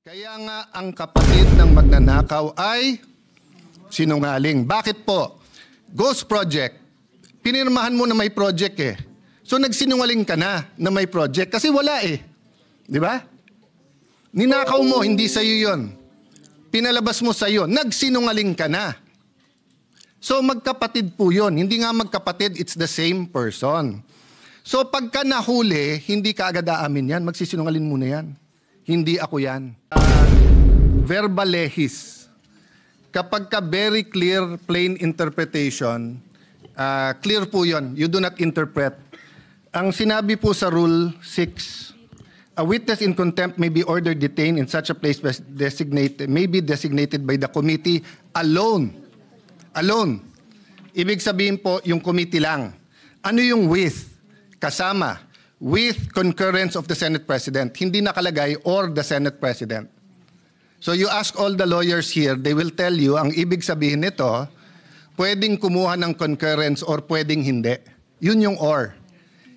Kaya nga ang kapatid ng magnanakaw ay sinungaling. Bakit po? Ghost project. Pinirmahan mo na may project eh. So nagsinungaling ka na may project kasi wala eh. Di ba? Ninakaw mo, hindi sa'yo yun. Pinalabas mo sa'yo, nagsinungaling ka na. So magkapatid po yun. Hindi nga magkapatid, it's the same person. So pagka nahuli, hindi ka agad aamin yan. Magsisinungaling muna yan. Hindi ako yan. Verbal lehis. Kapag ka very clear, plain interpretation, clear po yun. You do not interpret. Ang sinabi po sa Rule 6, a witness in contempt may be ordered detained in such a place may be designated by the committee alone. Alone. Ibig sabihin po, yung committee lang. Ano yung with? Kasama. With concurrence of the Senate President. Hindi nakalagay or the Senate President. So you ask all the lawyers here, they will tell you, ang ibig sabihin nito, pwedeng kumuha ng concurrence or pwedeng hindi. Yun yung or.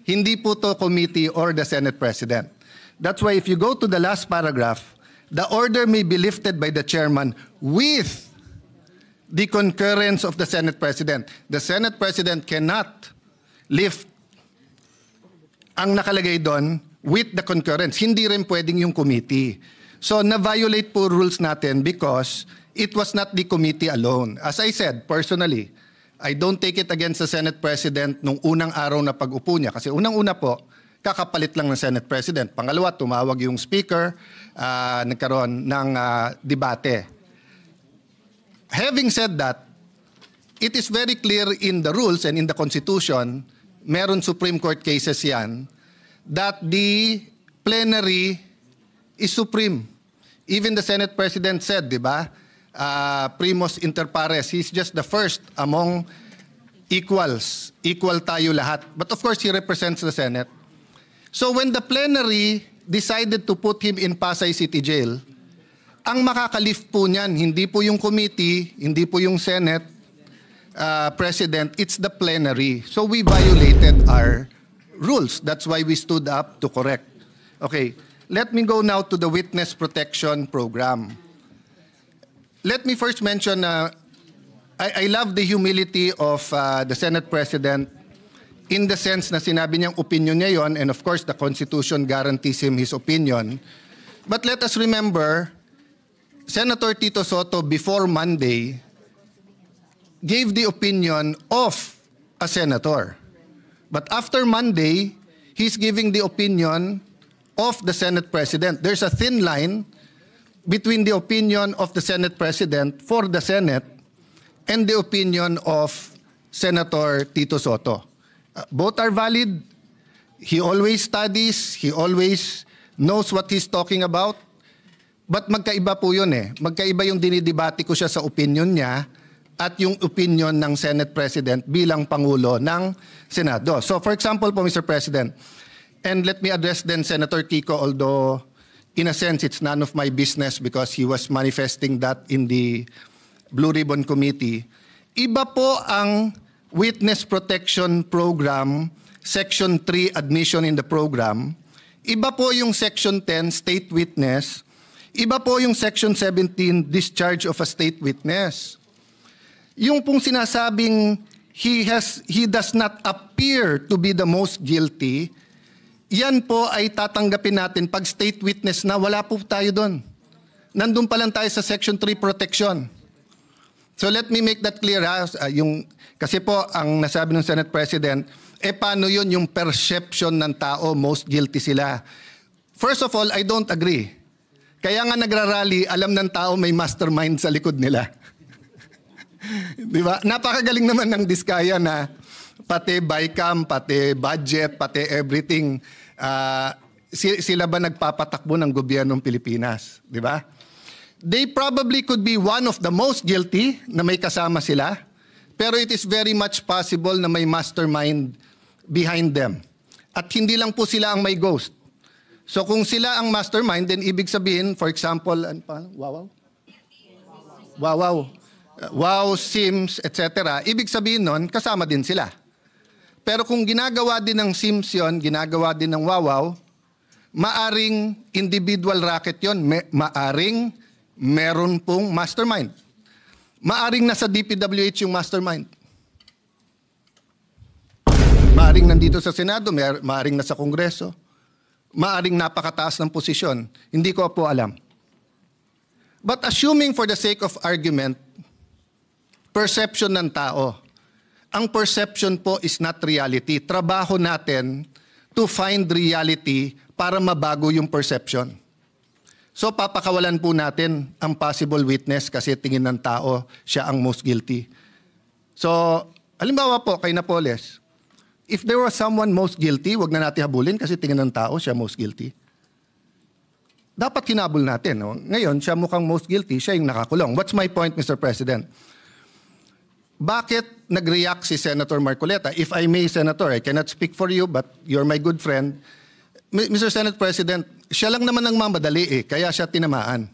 Hindi po to committee or the Senate President. That's why if you go to the last paragraph, the order may be lifted by the chairman with the concurrence of the Senate President. The Senate President cannot lift ang nakalagay doon with the concurrence. Hindi rin pwedeng yung committee. So na-violate po rules natin because it was not the committee alone. As I said, personally, I don't take it against the Senate President nung unang araw na pag-upo niya. Kasi unang-una po, kakapalit lang ng Senate President. Pangalawa, tumawag yung speaker, nagkaroon ng debate. Having said that, it is very clear in the rules and in the Constitution, meron Supreme Court cases yan, that the plenary is supreme. Even the Senate President said, di ba, primus inter pares, he's just the first among equals. Equal tayo lahat. But of course, he represents the Senate. So when the plenary decided to put him in Pasay City Jail, ang makakalift po niyan, hindi po yung committee, hindi po yung Senate President, it's the plenary. So we violated our rules. That's why we stood up to correct. Okay, let me go now to the Witness Protection Program. Let me first mention, I love the humility of the Senate President in the sense na sinabi niyang opinion niya yon, and of course the Constitution guarantees him his opinion. But let us remember, Senator Tito Sotto before Monday gave the opinion of a senator. But after Monday, he's giving the opinion of the Senate President. There's a thin line between the opinion of the Senate President for the Senate and the opinion of Senator Tito Sotto. Both are valid. He always studies. He always knows what he's talking about. But magkaiba po yun eh. Magkaiba yung dinidebate ko siya sa opinion niya at yung opinion ng Senate President bilang Pangulo ng Senado. So for example po, Mr. President, and let me address then Senator Kiko, although in a sense it's none of my business because he was manifesting that in the Blue Ribbon Committee. Iba po ang Witness Protection Program, Section 3, Admission in the Program. Iba po yung Section 10, State Witness. Iba po yung Section 17, Discharge of a State Witness. Yung pong sinasabing he does not appear to be the most guilty, yan po ay tatanggapin natin pag state witness na wala po tayo doon. Nandun pa lang tayo sa Section 3 protection. So let me make that clear. Kasi po ang nasabi ng Senate President, paano yun yung perception ng tao, most guilty sila? First of all, I don't agree. Kaya nga nagrarally, alam ng tao may mastermind sa likod nila. Di ba? Napakagaling naman ng Diskaya na pati BICAM, pati budget, pati everything, sila ba nagpapatakbo ng gobyernong Pilipinas? Di ba? They probably could be one of the most guilty na may kasama sila, pero it is very much possible na may mastermind behind them. At hindi lang po sila ang may ghost. So kung sila ang mastermind, then ibig sabihin, for example, ano pa? Wow, Sims, etc. Ibig sabihin nun, kasama din sila. Pero kung ginagawa din ng Sims yun, ginagawa din ng Wawaw, Maaring individual racket yon, maaring meron pong mastermind. Maaring nasa DPWH yung mastermind. Maaring nandito sa Senado, maaring nasa Kongreso. Maaring napakataas ng posisyon. Hindi ko po alam. But assuming for the sake of argument, perception ng tao. Ang perception po is not reality. Trabaho natin to find reality para mabago yung perception. So papakawalan po natin ang possible witness kasi tingin ng tao siya ang most guilty. So, halimbawa po kay Napoles, if there was someone most guilty, wag na natin habulin kasi tingin ng tao siya most guilty. Dapat hinabol natin. No? Ngayon, siya mukhang most guilty, siya yung nakakulong. What's my point, Mr. President? Bakit nag-react si Senator Marcoleta? If I may, Senator, I cannot speak for you, but you're my good friend. Mr. Senate President, siya lang naman ang mamadali kaya siya tinamaan.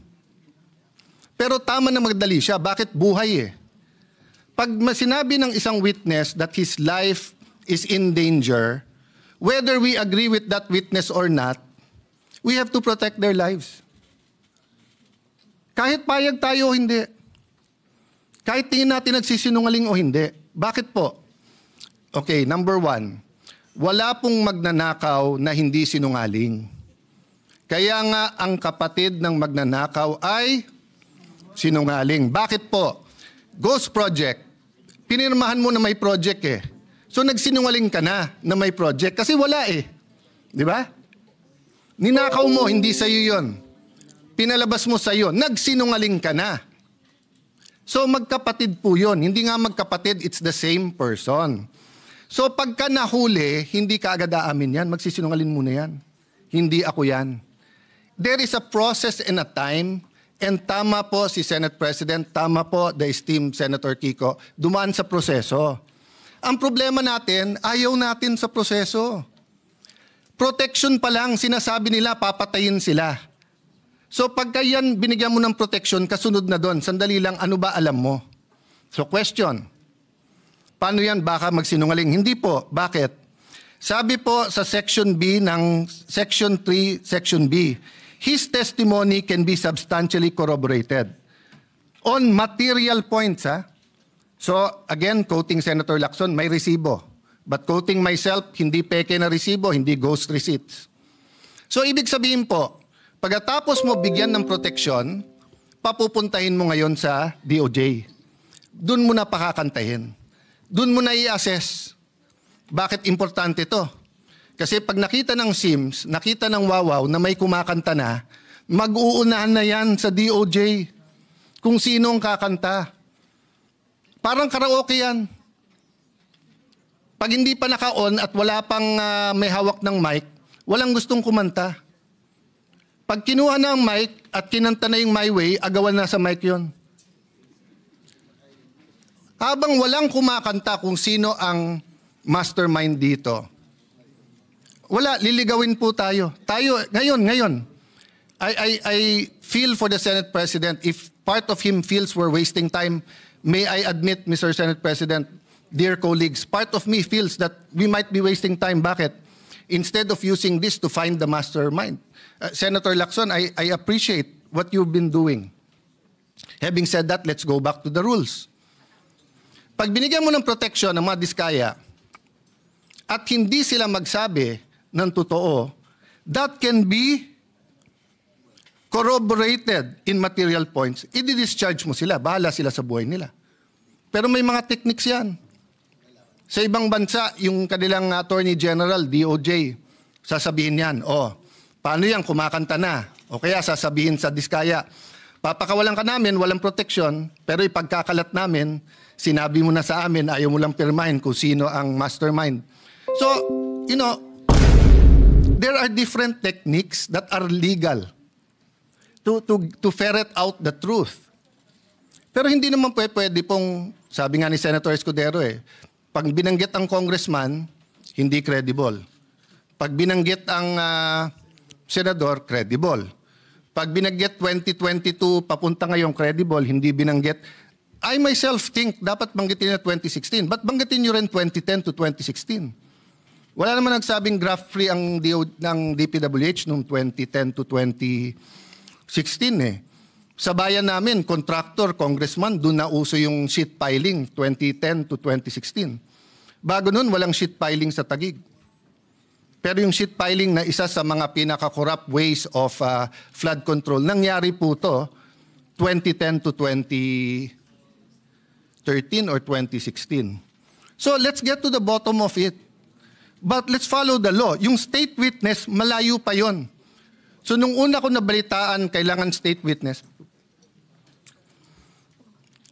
Pero tama na magdali siya, bakit buhay Pag sinabi ng isang witness that his life is in danger, whether we agree with that witness or not, we have to protect their lives. Kahit payag tayo o hindi. Kahit tingin natin nagsisinungaling o hindi. Bakit po? Okay, number one, wala pong magnanakaw na hindi sinungaling. Kaya nga ang kapatid ng magnanakaw ay sinungaling. Bakit po? Ghost Project, pinirmahan mo na may project So nagsinungaling ka na may project kasi wala Di ba? Ninakaw mo, hindi sa'yo yun. Pinalabas mo sa'yo, nagsinungaling ka na. So magkapatid po yun. Hindi nga magkapatid, it's the same person. So pagka nahuli, hindi ka agad aamin yan. Magsisinungaling muna yan. Hindi ako yan. There is a process and a time, and tama po si Senate President, tama po the esteemed Senator Kiko, dumaan sa proseso. Ang problema natin, ayaw natin sa proseso. Protection pa lang, sinasabi nila, papatayin sila. So pagka yan, binigyan mo ng protection, kasunod na doon, sandali lang, ano ba alam mo? So question, paano yan baka magsinungaling? Hindi po. Bakit? Sabi po sa Section B ng Section 3, Section B, his testimony can be substantially corroborated on material points. So again, quoting Senator Lacson, may resibo. But quoting myself, hindi peke na resibo, hindi ghost receipts. So ibig sabihin po, pagkatapos mo bigyan ng proteksyon, papupuntahin mo ngayon sa DOJ. Doon mo na pakakantahin. Doon mo na i-assess. Bakit importante ito? Kasi pag nakita ng SIMS, nakita ng Wawaw na may kumakanta na, mag-uunahan na yan sa DOJ kung sino ang kakanta. Parang karaoke yan. Pag hindi pa naka-on at wala pang may hawak ng mic, walang gustong kumanta. Pag kinuha na ang mic at kinanta na yung My Way, agawan na sa mic yon. Habang walang kumakanta kung sino ang mastermind dito, wala, liligawin po tayo. Tayo, ngayon. I feel for the Senate President, if part of him feels we're wasting time, may I admit, Mr. Senate President, dear colleagues, part of me feels that we might be wasting time. Bakit? Instead of using this to find the mastermind. Senator Lacson, I appreciate what you've been doing. Having said that, let's go back to the rules. Pag binigyan mo ng protection ng mga diskaya at hindi sila magsabi ng totoo, that can be corroborated in material points. I-discharge mo sila, bahala sila sa buhay nila. Pero may mga techniques yan. Sa ibang bansa, yung kanilang Attorney General, DOJ, sasabihin yan, paano yan, kumakanta na? O kaya sasabihin sa diskaya, papakawalan ka namin, walang protection, pero ipagkakalat namin, sinabi mo na sa amin, ayaw mo lang pirmahin kung sino ang mastermind. So, there are different techniques that are legal to ferret out the truth. Pero hindi naman pwede pong, sabi nga ni Senator Escudero pag binanggit ang congressman, hindi credible. Pag binanggit ang senador, credible. Pag binanggit 2022, papunta ngayong credible, hindi binanggit. I myself think dapat banggitin na 2016. Ba't banggitin nyo rin 2010 to 2016? Wala naman nagsabing graft-free ang ng DPWH noong 2010 to 2016 eh. Sa bayan namin, contractor, congressman, doon na uso yung sheet piling 2010 to 2016. Bago noon, walang sheet piling sa Taguig. Pero yung sheet piling na isa sa mga pinaka-corrupt ways of flood control, nangyari po to 2010 to 2013 or 2016. So let's get to the bottom of it. But let's follow the law. Yung state witness, malayo pa yon. So nung una ko nabalitaan, kailangan state witness,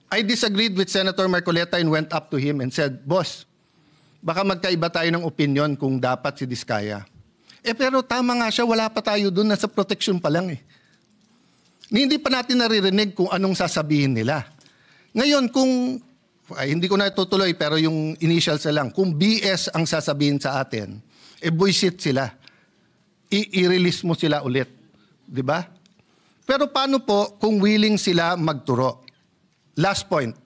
I disagreed with Senator Marcoleta and went up to him and said, Boss, baka magkaiba tayo ng opinion kung dapat si Diskaya. Pero tama nga siya, wala pa tayo doon, nasa protection pa lang eh. Hindi pa natin naririnig kung anong sasabihin nila. Ngayon, kung hindi ko na itutuloy pero yung initials na lang, kung BS ang sasabihin sa atin, buisit sila. I-release mo sila ulit. Di ba? Pero paano po kung willing sila magturo? Last point.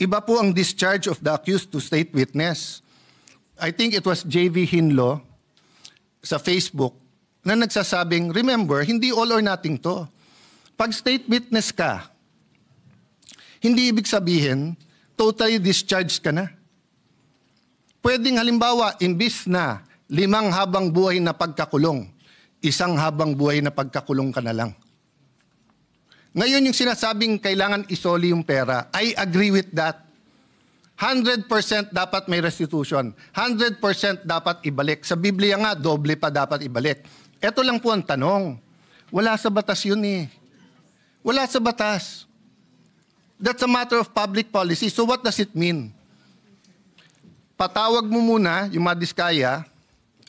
Iba po ang discharge of the accused to state witness. I think it was JV Hinlo sa Facebook na nagsasabing, remember, hindi all or nothing to. Pag state witness ka, hindi ibig sabihin, totally discharged ka na. Pwedeng halimbawa, imbis na 5 habang buhay na pagkakulong, 1 habang buhay na pagkakulong ka na lang. Ngayon yung sinasabing kailangan isoli yung pera, I agree with that. 100% dapat may restitution. 100% dapat ibalik. Sa Biblia nga, doble pa dapat ibalik. Ito lang po ang tanong. Wala sa batas yun eh. Wala sa batas. That's a matter of public policy. So what does it mean? Patawag mo muna yung mga Diskaya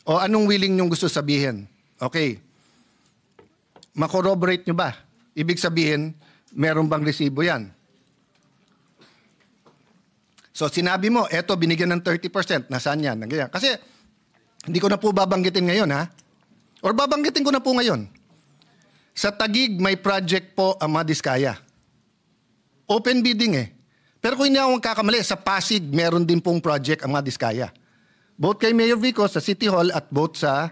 o anong willing nyong gusto sabihin. Okay. Makorroborate nyo ba? Ibig sabihin, meron bang resibo yan? So sinabi mo, eto binigyan ng 30%. Nasaan yan? Kasi hindi ko na po babanggitin ngayon ha. Or babanggitin ko na po ngayon. Sa Taguig, may project po ang mga Diskaya. Open bidding eh. Pero kung hindi ako magkakamali, sa Pasig, meron din pong project ang mga Diskaya. Both kay Mayor Vico sa City Hall at both sa,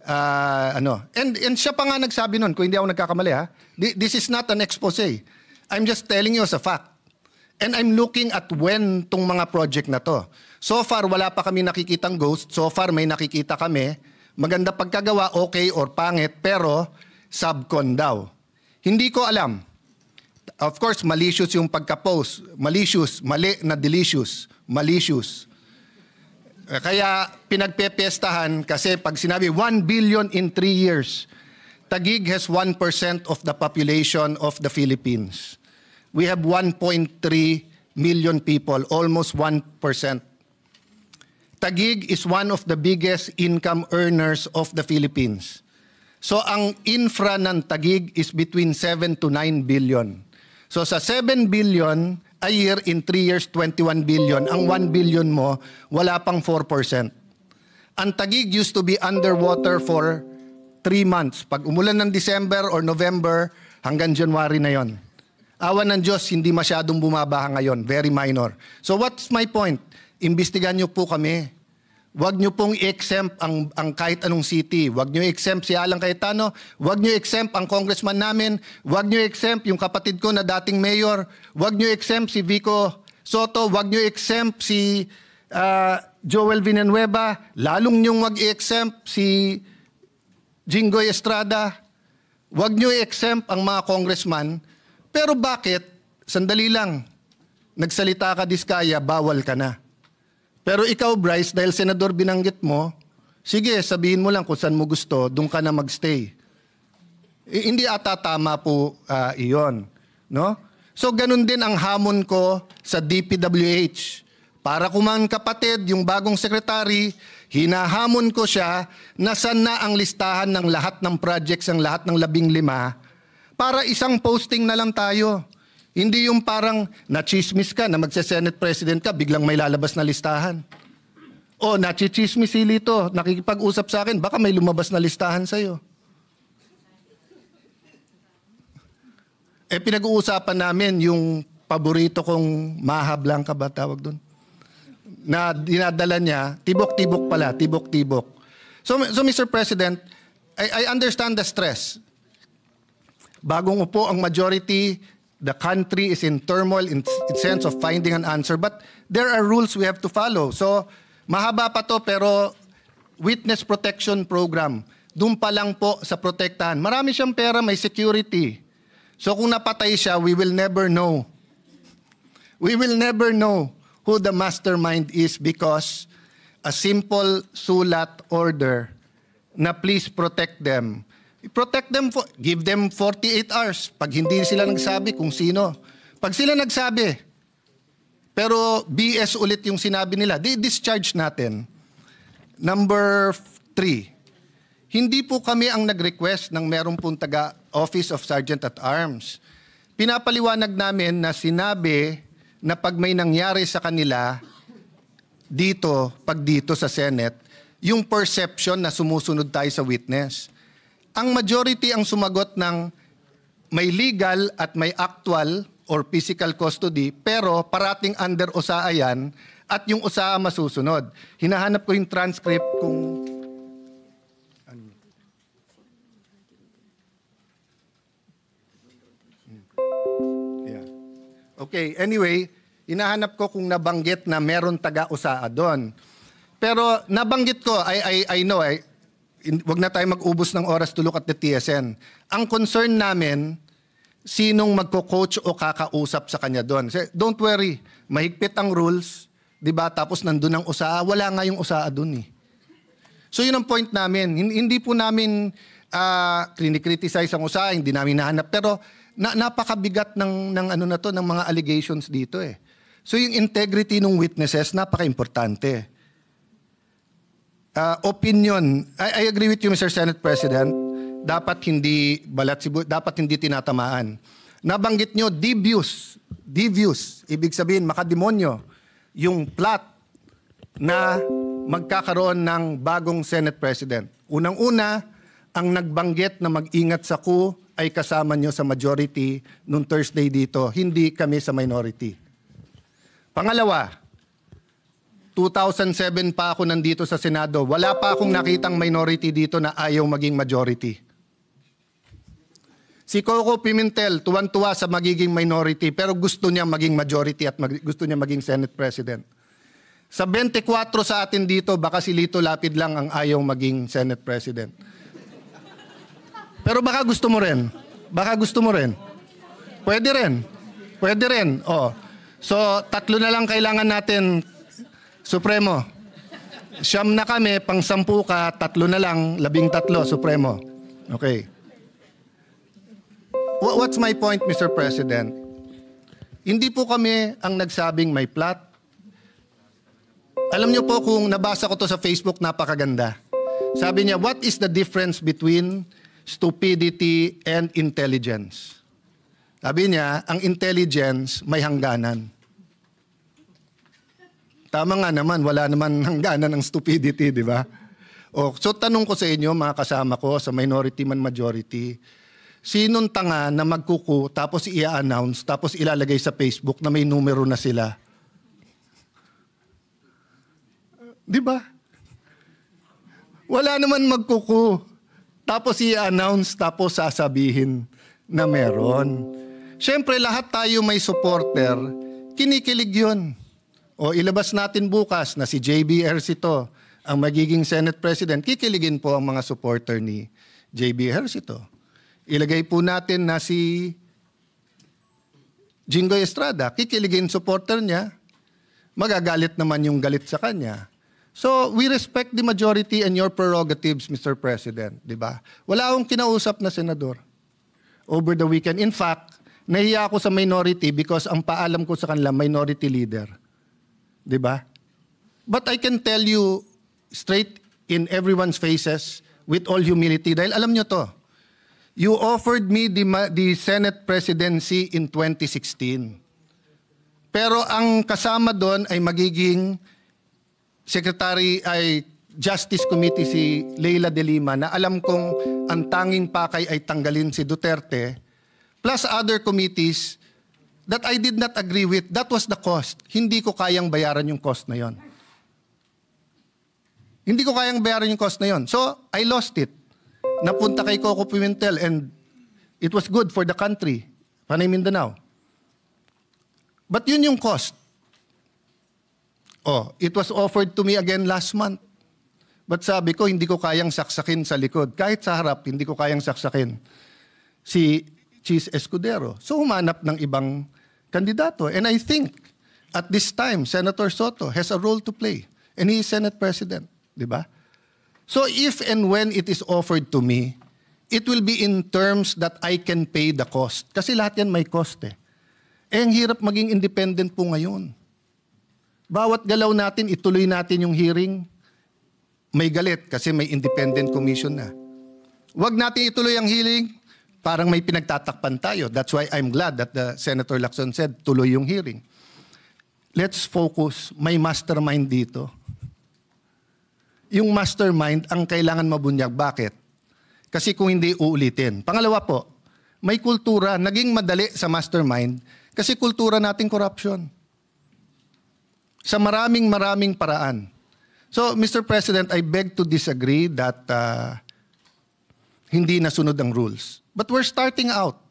And siya pa nga nagsabi nun, kung hindi ako nagkakamali ha, this is not an expose. I'm just telling you as a fact. And I'm looking at when tong mga project na to. So far, wala pa kami nakikitang ghost. So far, may nakikita kami. Maganda pagkagawa, okay or pangit, pero subcon daw. Hindi ko alam. Of course, malicious yung pagka-post. Malicious, mali na delicious. Malicious. Kaya pinagpepiestahan kasi pag sinabi 1 billion in 3 years, Taguig has 1% of the population of the Philippines. We have 1.3 million people, almost 1%. Taguig is one of the biggest income earners of the Philippines. So ang infra ng Taguig is between 7 to 9 billion. So sa 7 billion a year, in 3 years, 21 billion. Ang 1 billion mo, wala pang 4%. Ang Taguig used to be underwater for 3 months. Pag umulan ng December or November, hanggang January na yon. Awan ng Diyos, hindi masyadong bumabaha ngayon. Very minor. So what's my point? Imbestigahan niyo po kami. Huwag niyo pong i-exempt ang kahit anong city. Huwag niyo i-exempt si Alan Cayetano. Huwag niyo i-exempt ang congressman namin. Huwag niyo i-exempt yung kapatid ko na dating mayor. Huwag niyo i-exempt si Vico Soto. Huwag niyo i-exempt si Joel Villanueva. Lalong niyong wag i-exempt si Jinggoy Estrada. Huwag niyo i-exempt ang mga congressman. Pero bakit? Sandali lang. Nagsalita ka, Diskaya, bawal ka na. Pero ikaw, Bryce, dahil senador binanggit mo, sige, sabihin mo lang kung saan mo gusto, doon ka na magstay. Hindi ata tama po iyon. No? So, ganun din ang hamon ko sa DPWH. Para kumang kapatid, yung bagong sekretary, hinahamon ko siya na saan na ang listahan ng lahat ng projects, ang lahat ng 15, para isang posting na lang tayo. Hindi yung parang nachismis ka na magse-Senate President ka, biglang may lalabas na listahan. O nachichismis si Lito, nakikipag-usap sa akin, baka may lumabas na listahan sa'yo. Pinag-uusapan namin yung paborito kong Maha Blanca ba tawag doon? na dinadala niya, tibok-tibok pala, tibok-tibok. So Mr. President, I understand the stress. Bagong upo ang majority, the country is in turmoil in sense of finding an answer, but there are rules we have to follow. So mahaba pa to, pero witness protection program, doon pa lang po sa protektahan. Marami siyang pera, may security. So kung napatay siya, we will never know. We will never know who the mastermind is because a simple sulat order na please protect them. Protect them, give them 48 hours. Pag hindi sila nagsabi kung sino. Pag sila nagsabi, pero BS ulit yung sinabi nila, di-discharge natin. Number 3, hindi po kami ang nag-request ng merong pong taga Office of Sergeant at Arms. Pinapaliwanag namin na sinabi na pag may nangyari sa kanila dito, pag dito sa Senate, yung perception na sumusunod tayo sa witness. Ang majority ang sumagot ng may legal at may actual or physical custody, pero parating under OSAA yan at yung OSAA masusunod. Hinahanap ko yung transcript kung... Okay, anyway, hinahanap ko kung nabanggit na meron taga-USAA doon. Pero nabanggit ko, I know, wag na tayo mag-ubos ng oras to look at the TSN. Ang concern namin, sinong magko-coach o kakausap sa kanya doon. Don't worry, mahigpit ang rules, di ba? Tapos nandun ang USAA, wala nga yung USAA doon eh. So yun ang point namin. Hindi po namin krinikriticize ang USAA, hindi namin nahanap. Pero napakabigat ng ano na to, ng mga allegations dito eh. So yung integrity ng witnesses, napaka-importante. Opinion, I agree with you, Mr. Senate President. Dapat hindi dapat hindi tinatamaan. Nabanggit nyo, devious, ibig sabihin, makademonyo, yung plot na magkakaroon ng bagong Senate President. Unang-una, ang nagbanggit na mag-ingat sa coup ay kasama nyo sa majority nung Thursday dito, hindi kami sa minority. Pangalawa, 2007 pa ako nandito sa Senado, wala pa akong nakitang minority dito na ayaw maging majority. Si Coco Pimentel, tuwan-tuwa sa magiging minority, pero gusto niya maging majority at gusto niya maging Senate President. Sa 24 sa atin dito, baka si Lito Lapid lang ang ayaw maging Senate President. Pero baka gusto mo rin. Baka gusto mo rin. Pwede rin. Pwede rin. Oh. So, 3 na lang kailangan natin, Supremo. 9 na kami, pang 10 ka, 3 na lang, 13, Supremo. Okay. What's my point, Mr. President? Hindi po kami ang nagsabing may plot. Alam niyo po, kung nabasa ko to sa Facebook, napakaganda. Sabi niya, what is the difference between stupidity and intelligence? Sabi niya, ang intelligence may hangganan. Tama nga naman, wala naman hangganan ng stupidity, di ba? So tanong ko sa inyo, mga kasama ko, sa minority man majority, sinong tanga na magkuku tapos i-announce, tapos ilalagay sa Facebook na may numero na sila? Di ba? Wala naman magkuku. Tapos i-announce, tapos sasabihin na meron. Siyempre, lahat tayo may supporter, kinikilig yun. O ilabas natin bukas na si JB Ejercito ang magiging Senate President, kikiligin po ang mga supporter ni JB Ejercito. Ilagay po natin na si Jingoy Estrada, kikiligin supporter niya, magagalit naman yung galit sa kanya. So, we respect the majority and your prerogatives, Mr. President, di ba? Wala akong kinausap na senador over the weekend. In fact, nahiya ako sa minority because ang paalam ko sa kanila, minority leader. Di ba? But I can tell you straight in everyone's faces with all humility, dahil alam nyo to, you offered me the Senate presidency in 2016. Pero ang kasama doon ay magiging Secretary ay Justice Committee si Leila de Lima na alam kong ang tanging pakay ay tanggalin si Duterte, plus other committees that I did not agree with. That was the cost. Hindi ko kayang bayaran yung cost na yon. Hindi ko kayang bayaran yung cost na yon. So, I lost it. Napunta kay Coco Pimentel and it was good for the country. Panay Mindanao. But yun yung cost. Oh, it was offered to me again last month. But sabi ko, hindi ko kayang saksakin sa likod. Kahit sa harap, hindi ko kayang saksakin si Cheese Escudero. So, humanap ng ibang kandidato. And I think, at this time, Senator Soto has a role to play. And he is Senate President. Diba? So, if and when it is offered to me, it will be in terms that I can pay the cost. Kasi lahat yan may cost eh. Ang hirap maging independent po ngayon. Bawat galaw natin, ituloy natin yung hearing, may galit kasi may independent commission na. Huwag natin ituloy ang hearing, parang may pinagtatakpan tayo. That's why I'm glad that the Senator Lacson said, tuloy yung hearing. Let's focus. May mastermind dito. Yung mastermind ang kailangan mabunyag. Bakit? Kasi kung hindi uulitin. Pangalawa po, may kultura, naging madali sa mastermind kasi kultura nating corruption. Sa maraming paraan. So, Mr. President, I beg to disagree that hindi nasunod ang rules. But we're starting out.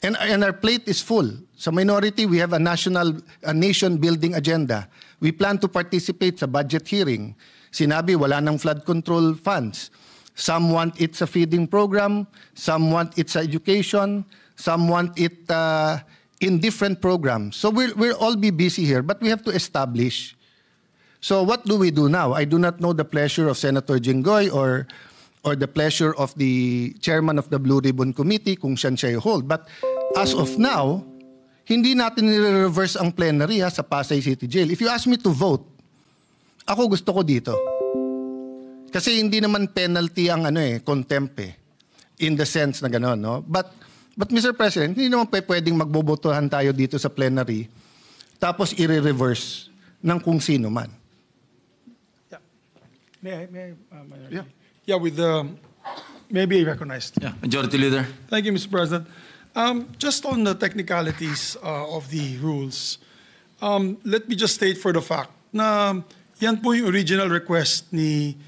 And our plate is full. Sa minority, we have a nation-building agenda. We plan to participate sa budget hearing. Sinabi, wala ng flood control funds. Some want it sa feeding program. Some want it sa education. Some want it in different programs. So we'll all be busy here, but we have to establish. So what do we do now? I do not know the pleasure of Senator Jinggoy or the pleasure of the chairman of the Blue Ribbon Committee kung siya hold. But as of now, hindi natin nire-reverse ang plenary sa Pasay City Jail. If you ask me to vote, ako gusto ko dito. Kasi hindi naman penalty ang contempt in the sense na gano'n, no? But Mr. President, hindi naman pwedeng magbobotohan tayo dito sa plenary tapos i-reverse ng kung sino man. Yeah. May I yeah, with the may be recognized. Yeah, Majority Leader. Thank you, Mr. President. Just on the technicalities of the rules, let me just state for the fact na yan po yung original request ni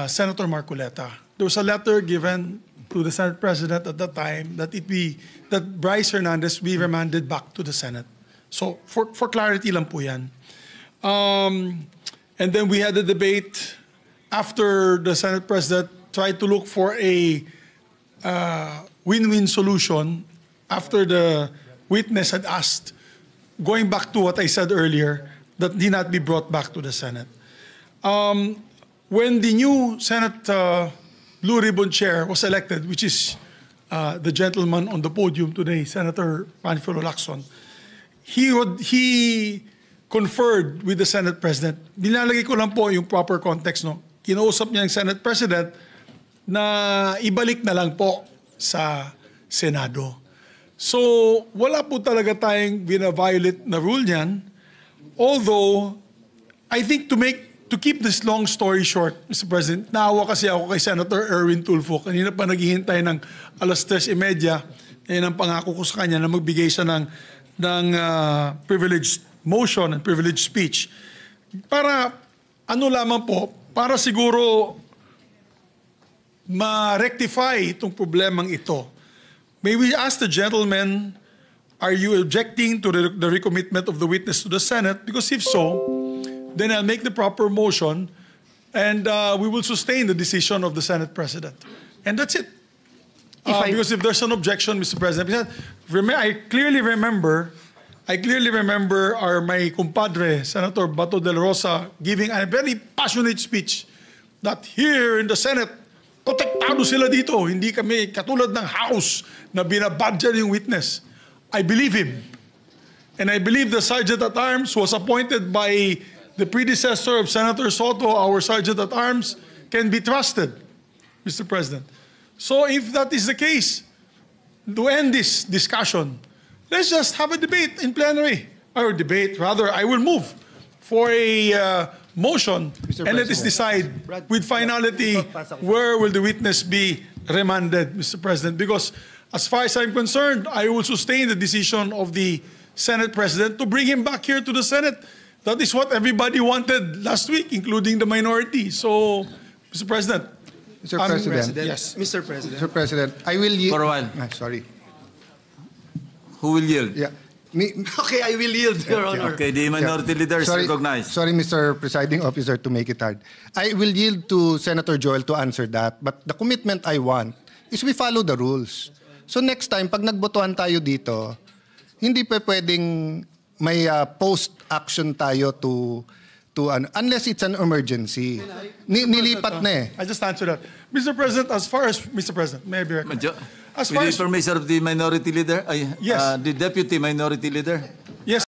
Senator Marcoleta. There was a letter given to the Senate President at that time that Bryce Hernandez be remanded back to the Senate. So for clarity lang po yan. And then we had a debate after the Senate President tried to look for a win-win solution after the witness had asked, going back to what I said earlier, that he not be brought back to the Senate. When the new Senate Blue Ribbon Chair was elected, which is the gentleman on the podium today, Senator Panfilo Lacson, he conferred with the Senate President. Binalagay ko lang po yung proper context. No? Kinausap niya yung Senate President na ibalik na lang po sa Senado. So, wala po talaga tayong bina-violate na rule niyan. Although, I think to keep this long story short, Mr. President, naawa kasi ako kay Senator Erwin Tulfo. Kanina pa naghihintay ng 3:30. Yan ang pangako ko sa kanya na magbigay siya ng privileged motion and privileged speech. Para, lamang po, para siguro ma-rectify itong problemang ito. May we ask the gentleman, are you objecting to the recommitment of the witness to the Senate? Because if so, then I'll make the proper motion and we will sustain the decision of the Senate President. And that's it. Because if there's an objection, Mr. President, I clearly remember my compadre, Senator Bato del Rosa, giving a very passionate speech that here in the Senate, protektado sila dito. Hindi kami katulad ng House na binabadyan yung witness. I believe him. And I believe the Sergeant-at-Arms was appointed by the predecessor of Senator Soto, our Sergeant-at-Arms, can be trusted, Mr. President. So if that is the case, to end this discussion, let's just have a debate in plenary. Or debate, rather, I will move for a motion and let us decide with finality where will the witness be remanded, Mr. President. Because as far as I'm concerned, I will sustain the decision of the Senate President to bring him back here to the Senate That is what everybody wanted last week, including the minority. So, Mr. President. Mr. President. Yes. Mr. President. Mr. President, I will yield. For a while. Sorry. Who will yield? Yeah. Okay, I will yield, Your Honor. Okay, the minority leader is recognized. Sorry, Mr. Presiding Officer, to make it hard. I will yield to Senator Joel to answer that. But the commitment I want is we follow the rules. So next time, pag nagbotohan tayo dito, hindi pa pwedeng may post-action tayo to unless it's an emergency. Nilipat na eh. I just answer that. Mr. President, as far as, Mr. President, may I be recognized? As far With as, the permission of the minority leader, Yes. the deputy minority leader. yes,